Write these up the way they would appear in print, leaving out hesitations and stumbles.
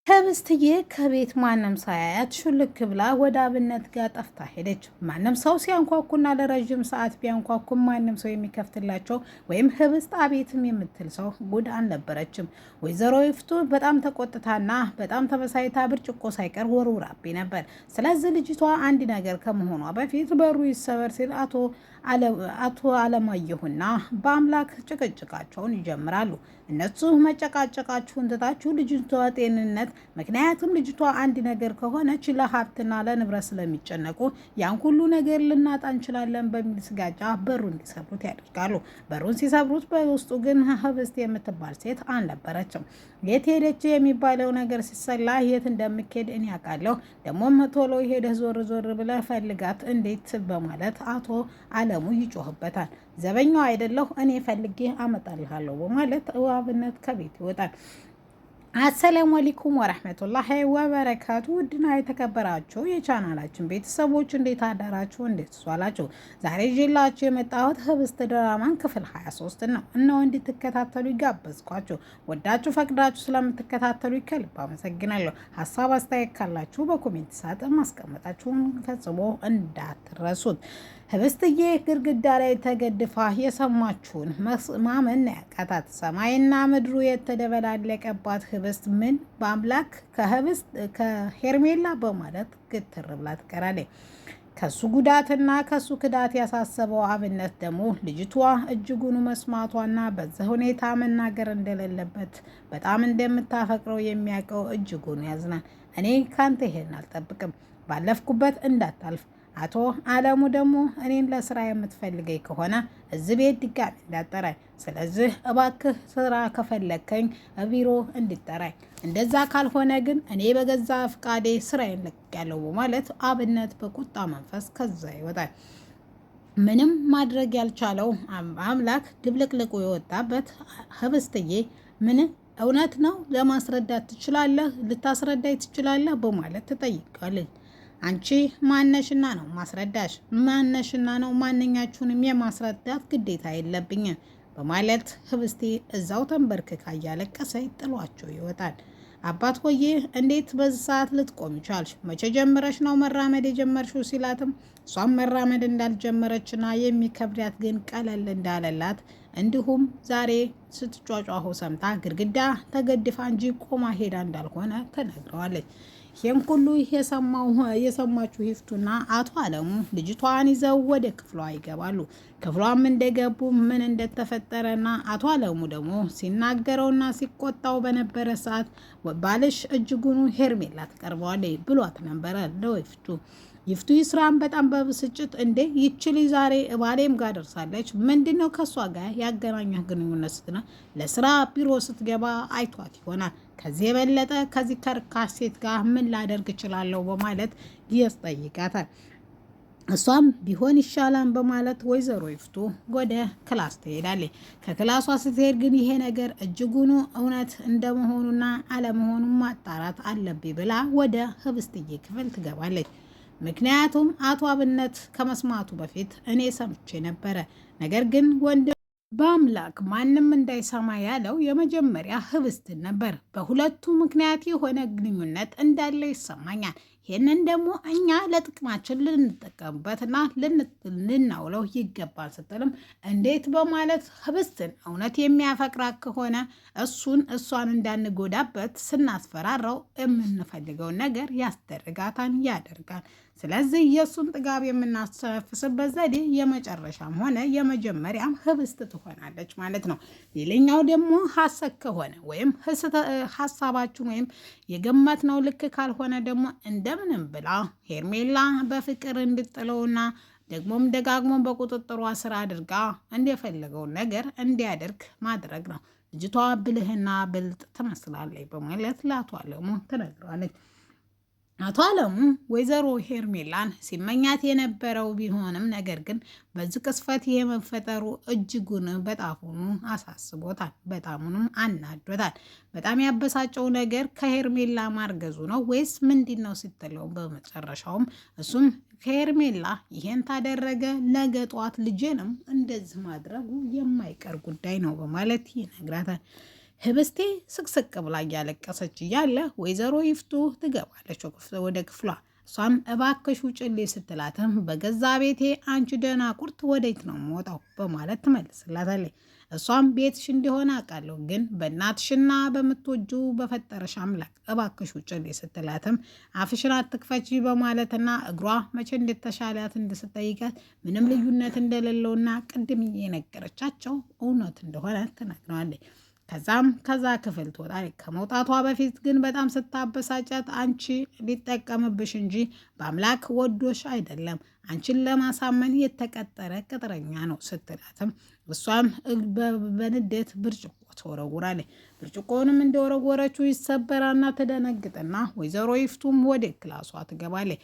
ህብስትዬ ከቤት ማንም ሳያያት ሹልክ ብላ ወደ አብነት ጋር ጠፍታ ሄደች። ማንም ሰው ሲያንኳኩና ለረዥም ሰዓት ቢያንኳኩም ማንም ሰው የሚከፍትላቸው ወይም ህብስት አቤትም የምትል ሰው ጉድ አልነበረችም። ወይዘሮ ይፍቱ በጣም ተቆጥታና በጣም ተበሳይታ ብርጭቆ ሳይቀር ወርውራቤ ነበር። ስለዚህ ልጅቷ አንድ ነገር ከመሆኗ በፊት በሩ ይሰበር ሲል አቶ አለማየሁና በአምላክ ጭቅጭቃቸውን ይጀምራሉ። እነሱ መጨቃጨቃችሁን ትታችሁ ልጅቷ ጤንነት፣ ምክንያቱም ልጅቷ አንድ ነገር ከሆነች ለሀብትና ለንብረት ስለሚጨነቁ ያን ሁሉ ነገር ልናጣ እንችላለን በሚል ስጋጃ በሩ እንዲሰብሩት ያደርጋሉ። በሩን ሲሰብሩት በውስጡ ግን ህብስት የምትባል ሴት አልነበረችም። የት ሄደች የሚባለው ነገር ሲሰላ የት እንደምትሄድ እኔ ያውቃለሁ፣ ደግሞም ቶሎ ሄደህ ዞር ዞር ብለህ ፈልጋት እንዴት በማለት አቶ አለሙ ይጮህበታል። ዘበኛው አይደለሁ እኔ ፈልጌ አመጣልሃለሁ በማለት አብነት ከቤት ይወጣል። አሰላሙ አለይኩም ወራህመቱላሂ ወበረካቱ። ውድና የተከበራችሁ የቻናላችን ቤተሰቦች እንዴት አዳራችሁ? እንዴት ዋላችሁ? ዛሬ ይዤላችሁ የመጣሁት ህብስት ድራማን ክፍል 23 ነው። እነሆ እንድትከታተሉ ይጋበዝኳችሁ። ወዳችሁ ፈቅዳችሁ ስለምትከታተሉ ከልብ አመሰግናለሁ። ሀሳብ አስተያየት ካላችሁ በኮሜንት ሳጥን ማስቀመጣችሁን ፈጽሞ እንዳትረሱት። ህብስትዬ ግድግዳ ላይ ተገድፋ የሰማችውን ማመን ያቃታት፣ ሰማይና ምድሩ የተደበላለቀባት ህብስት ምን በአምላክ ከሄርሜላ በማለት ግትር ብላ ትቀራለች። ከሱ ጉዳትና ከሱ ክዳት ያሳሰበው አብነት ደግሞ ልጅቷ እጅጉን መስማቷና በዛ ሁኔታ መናገር እንደሌለበት በጣም እንደምታፈቅረው የሚያውቀው እጅጉን ያዝናል። እኔ ካንተ ይሄን አልጠብቅም፣ ባለፍኩበት እንዳታልፍ። አቶ አለሙ ደግሞ እኔን ለስራ የምትፈልገኝ ከሆነ እዚህ ቤት ድጋሚ እንዳጠራኝ፣ ስለዚህ እባክህ ስራ ከፈለከኝ ቢሮ እንድጠራኝ፣ እንደዛ ካልሆነ ግን እኔ በገዛ ፍቃዴ ስራዬን ለቅቄያለሁ በማለት አብነት በቁጣ መንፈስ ከዛ ይወጣል። ምንም ማድረግ ያልቻለው አምላክ ድብልቅልቁ የወጣበት ህብስትዬ ምን እውነት ነው ለማስረዳት ትችላለህ? ልታስረዳኝ ትችላለህ? በማለት ትጠይቃለች። አንቺ ማነሽና ነው ማስረዳሽ? ማነሽና ነው ማንኛችሁንም የማስረዳት ግዴታ የለብኝም በማለት ህብስቴ እዛው ተንበርክካ እያለቀሰ ጥሏቸው ይወጣል። አባት ሆዬ እንዴት በዚህ ሰዓት ልትቆም ቻልሽ? መቼ ጀምረሽ ነው መራመድ የጀመርሽው? ሲላትም እሷም መራመድ እንዳልጀመረችና የሚከብዳት ግን ቀለል እንዳለላት እንዲሁም ዛሬ ስትጫጫሁ ሰምታ ግድግዳ ተገድፋ እንጂ ቆማ ሄዳ እንዳልሆነ ተነግረዋለች። ይህም ሁሉ የሰማችሁ ይፍቱና አቶ አለሙ ልጅቷን ይዘው ወደ ክፍሏ ይገባሉ። ክፍሏም እንደገቡ ምን እንደተፈጠረና አቶ አለሙ ደግሞ ሲናገረውና ሲቆጣው በነበረ ሰዓት ባልሽ እጅጉኑ ሄርሜላ ትቀርበዋለች ብሏት ነበረ ለይፍቱ። ይፍቱ ይስራን በጣም በብስጭት እንዴ ይችል ዛሬ ባሌም ጋር ደርሳለች፣ ምንድነው ከሷ ጋር ያገናኛት ግንኙነት ስትነ ለስራ ቢሮ ስትገባ አይቷት ይሆናል። ከዚህ የበለጠ ከዚህ ከርካሽ ሴት ጋር ምን ላደርግ እችላለሁ በማለት ያስጠይቃታል። እሷም ቢሆን ይሻላል በማለት ወይዘሮ ይፍቱ ወደ ክላስ ትሄዳለች። ከክላሷ ስትሄድ ግን ይሄ ነገር እጅጉኑ እውነት እንደመሆኑና አለመሆኑ ማጣራት አለብኝ ብላ ወደ ህብስትዬ ክፍል ትገባለች። ምክንያቱም አቶ አብነት ከመስማቱ በፊት እኔ ሰምቼ ነበረ። ነገር ግን ወንድ በአምላክ ማንም እንዳይሰማ ያለው የመጀመሪያ ህብስትን ነበር። በሁለቱ ምክንያት የሆነ ግንኙነት እንዳለ ይሰማኛል። ይህንን ደግሞ እኛ ለጥቅማችን ልንጠቀምበትና ልናውለው ይገባል ስትልም እንዴት በማለት ህብስትን እውነት የሚያፈቅራት ከሆነ እሷን እንዳንጎዳበት ስናስፈራራው የምንፈልገውን ነገር ያስደርጋታን ያደርጋል። ስለዚህ የእሱን ጥጋብ የምናሰፍስበት ዘዴ የመጨረሻም ሆነ የመጀመሪያም ህብስት ትሆናለች ማለት ነው። ሌላኛው ደግሞ ሀሰት ከሆነ ወይም ሀሳባችን ወይም የገመት ነው ልክ ካልሆነ ደግሞ እንደምንም ብላ ሄርሜላ በፍቅር እንድጥለውና ደግሞም ደጋግሞም በቁጥጥሯ ስር አድርጋ እንደፈለገውን ነገር እንዲያደርግ ማድረግ ነው። ልጅቷ ብልህና ብልጥ ትመስላለች በማለት ለአቶ አለሙ ትነግረዋለች። አቶ አለሙ ወይዘሮ ሄርሜላን ሲመኛት የነበረው ቢሆንም ነገር ግን በዚህ ቅስፈት የመፈጠሩ እጅጉን በጣሙኑ አሳስቦታል። በጣሙንም አናዶታል። በጣም ያበሳጨው ነገር ከሄርሜላ ማርገዙ ነው ወይስ ምንድን ነው ስትለው በመጨረሻውም እሱም ከሄርሜላ ይሄን ታደረገ ነገ ጧት ልጄንም እንደዚህ ማድረጉ የማይቀር ጉዳይ ነው በማለት ይነግራታል። ህብስቴ ስቅስቅ ብላ እያለቀሰች እያለ ወይዘሮ ይፍቱ ትገባለች ወደ ክፍሏ። እሷም እባክሽ ውጭልኝ ስትላትም በገዛ ቤቴ አንቺ ደናቁርት ወዴት ነው የምወጣው በማለት ትመልስላታለች። እሷም ቤትሽ እንደሆነ አውቃለሁ፣ ግን በእናትሽና በምትወጁ በፈጠረሽ አምላክ እባክሽ ውጭልኝ ስትላትም አፍሽን አትክፈቺ በማለትና እግሯ መቼ እንደተሻላት እንድትጠይቃት ምንም ልዩነት እንደሌለውና ቅድም የነገረቻቸው እውነት እንደሆነ ትነግረዋለች። ከዛ ክፍል ትወጣለች። ከመውጣቷ በፊት ግን በጣም ስታበሳጫት አንቺ ሊጠቀምብሽ እንጂ በአምላክ ወዶሽ አይደለም፣ አንቺን ለማሳመን የተቀጠረ ቅጥረኛ ነው ስትላትም እሷም በንዴት ብርጭቆ ትወረውራለች። ብርጭቆንም እንደወረወረችው ይሰበራና ትደነግጥና ወይዘሮ ይፍቱም ወደ ክላሷ ትገባለች።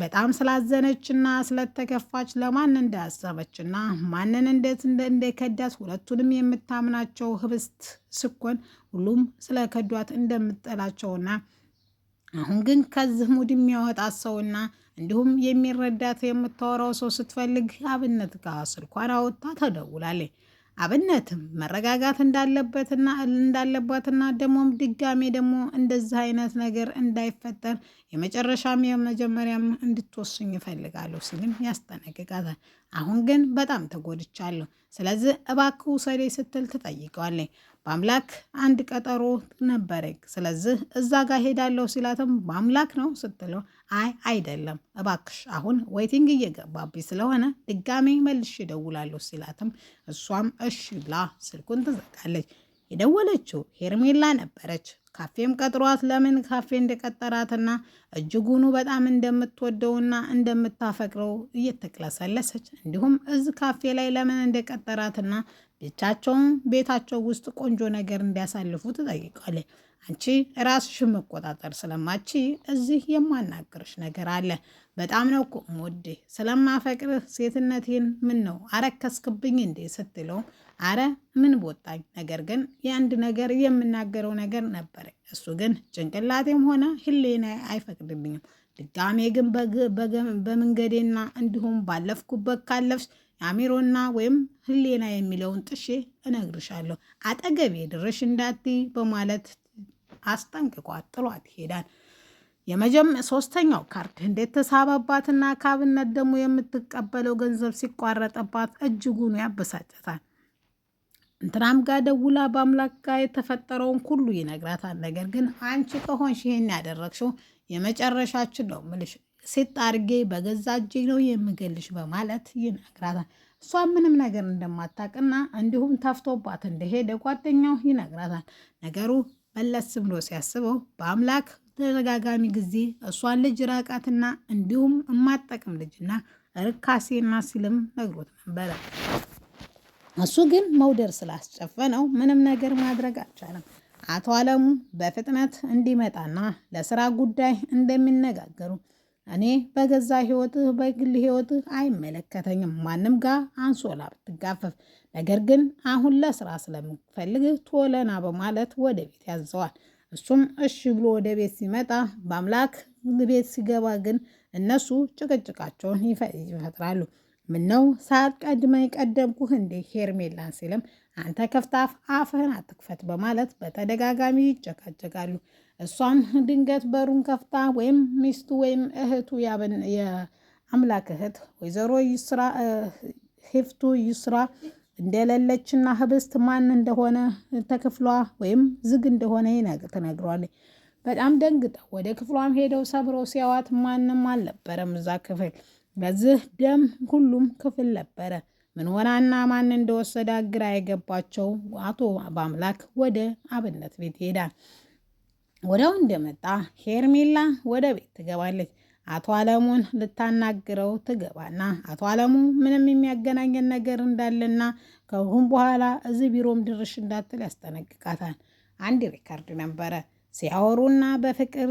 በጣም ስላዘነችና ስለተከፋች ለማን እንዳሰበችና ማንን እንዴት እንደከዳት ሁለቱንም የምታምናቸው ህብስት ስኮን ሁሉም ስለከዷት እንደምጠላቸውና አሁን ግን ከዚህ ሙድ የሚያወጣት ሰውና እንዲሁም የሚረዳት የምታወራው ሰው ስትፈልግ አብነት ጋር ስልኳን አወጣ ተደውላለች። አብነትም መረጋጋት እንዳለባትና ደግሞም ድጋሜ ደግሞ እንደዚህ አይነት ነገር እንዳይፈጠር የመጨረሻም የመጀመሪያም እንድትወስኝ ይፈልጋለሁ ሲልም ያስጠነቅቃታል። አሁን ግን በጣም ተጎድቻለሁ፣ ስለዚህ እባክህ ውሰደኝ ስትል ትጠይቀዋለች። በአምላክ አንድ ቀጠሮ ነበረኝ፣ ስለዚህ እዛ ጋር ሄዳለሁ ሲላትም በአምላክ ነው ስትለው አይ አይደለም እባክሽ አሁን ዌይቲንግ እየገባብኝ ስለሆነ ድጋሜ መልሼ እደውላለሁ ሲላትም እሷም እሺ ብላ ስልኩን ትዘጋለች። የደወለችው ሄርሜላ ነበረች። ካፌም ቀጥሯት ለምን ካፌ እንደቀጠራትና እጅጉኑ በጣም እንደምትወደውና እንደምታፈቅረው እየተቅለሰለሰች እንዲሁም እዚህ ካፌ ላይ ለምን እንደቀጠራትና ብቻቸውን ቤታቸው ውስጥ ቆንጆ ነገር እንዲያሳልፉ ትጠይቃለች። አንቺ ራስሽን መቆጣጠር ስለማቺ እዚህ የማናገርሽ ነገር አለ። በጣም ነው እኮ የምወድህ፣ ስለማፈቅርህ ሴትነቴን ምን ነው አረከስክብኝ እንዴ ስትለው አረ ምን ቦጣኝ፣ ነገር ግን የአንድ ነገር የምናገረው ነገር ነበረ፣ እሱ ግን ጭንቅላቴም ሆነ ህሌና አይፈቅድልኝም። ድጋሜ ግን በመንገዴና እንዲሁም ባለፍኩበት ካለፍሽ አሚሮና ወይም ህሌና የሚለውን ጥሼ እነግርሻለሁ፣ አጠገቤ ድርሽ እንዳትይ በማለት አስጠንቅቋት ጥሏት ይሄዳል። ሶስተኛው ካርድ እንዴት ተሳበባትና ከአብነት ደግሞ የምትቀበለው ገንዘብ ሲቋረጠባት እጅጉን ያበሳጨታል። እንትናም ጋር ደውላ በአምላክ ጋር የተፈጠረውን ሁሉ ይነግራታል። ነገር ግን አንቺ ከሆንሽ ይሄን ያደረግሽው የመጨረሻችን ነው ምልሽ፣ ሴት አድርጌ በገዛ እጄ ነው የምገልሽ በማለት ይነግራታል። እሷ ምንም ነገር እንደማታውቅና እንዲሁም ተፍቶባት እንደሄደ ጓደኛው ይነግራታል። ነገሩ መለስ ብሎ ሲያስበው በአምላክ ተደጋጋሚ ጊዜ እሷን ልጅ ራቃትና እንዲሁም የማጠቅም ልጅና ርካሴና ሲልም ነግሮት ነበረ። እሱ ግን መውደር ስላስጨፈነው ምንም ነገር ማድረግ አልቻለም። አቶ አለሙ በፍጥነት እንዲመጣና ለስራ ጉዳይ እንደሚነጋገሩ እኔ በገዛ ህይወትህ በግል ህይወትህ አይመለከተኝም፣ ማንም ጋር አንሶላ ብትጋፈፍ፣ ነገር ግን አሁን ለስራ ስለምፈልግ ቶለና በማለት ወደ ቤት ያዘዋል። እሱም እሺ ብሎ ወደ ቤት ሲመጣ በአምላክ ቤት ሲገባ ግን እነሱ ጭቅጭቃቸውን ይፈጥራሉ። ምነው ሳትቀድመኝ ቀደምኩህ እንዴ ሄርሜላን ሲልም አንተ ከፍታፍ አፍህን አትክፈት በማለት በተደጋጋሚ ይጨቃጨቃሉ። እሷም ድንገት በሩን ከፍታ ወይም ሚስቱ ወይም እህቱ የአምላክ እህት ወይዘሮ ሂፍቱ ይስራ እንደሌለችና ህብስት ማን እንደሆነ ተክፍሏ ወይም ዝግ እንደሆነ ትነግሯለች። በጣም ደንግጠው ወደ ክፍሏም ሄደው ሰብረው ሲያዋት ማንም አልነበረም እዛ ክፍል። በዚህ ደም ሁሉም ክፍል ነበረ። ምን ሆናና ማን እንደወሰደ ግራ የገባቸው አቶ በአምላክ ወደ አብነት ቤት ይሄዳል። ወዲያው እንደመጣ ሄርሜላ ወደ ቤት ትገባለች። አቶ አለሙን ልታናግረው ትገባና አቶ አለሙ ምንም የሚያገናኘን ነገር እንዳለና ከሁን በኋላ እዚህ ቢሮም ድርሽ እንዳትል ያስጠነቅቃታል። አንድ ሪካርድ ነበረ ሲያወሩና በፍቅር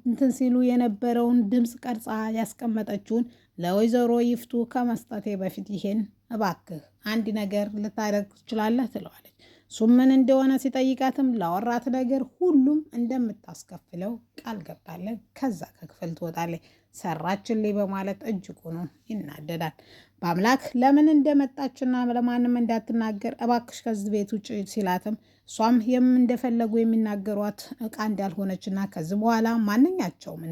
እንትን ሲሉ የነበረውን ድምፅ ቀርጻ ያስቀመጠችውን ለወይዘሮ ይፍቱ ከመስጠቴ በፊት ይሄን እባክህ አንድ ነገር ልታደርግ ትችላለህ ትለዋለች። እሱም ምን እንደሆነ ሲጠይቃትም ላወራት ነገር ሁሉም እንደምታስከፍለው ቃል ገባለን። ከዛ ከክፍል ትወጣለች። ሰራችልኝ በማለት እጅጉኑ ይናደዳል። በአምላክ ለምን እንደመጣችና ለማንም እንዳትናገር እባክሽ ከዚህ ቤት ውጭ ሲላትም እሷም እንደፈለጉ የሚናገሯት እቃ እንዳልሆነችና ከዚህ በኋላ ማንኛቸውም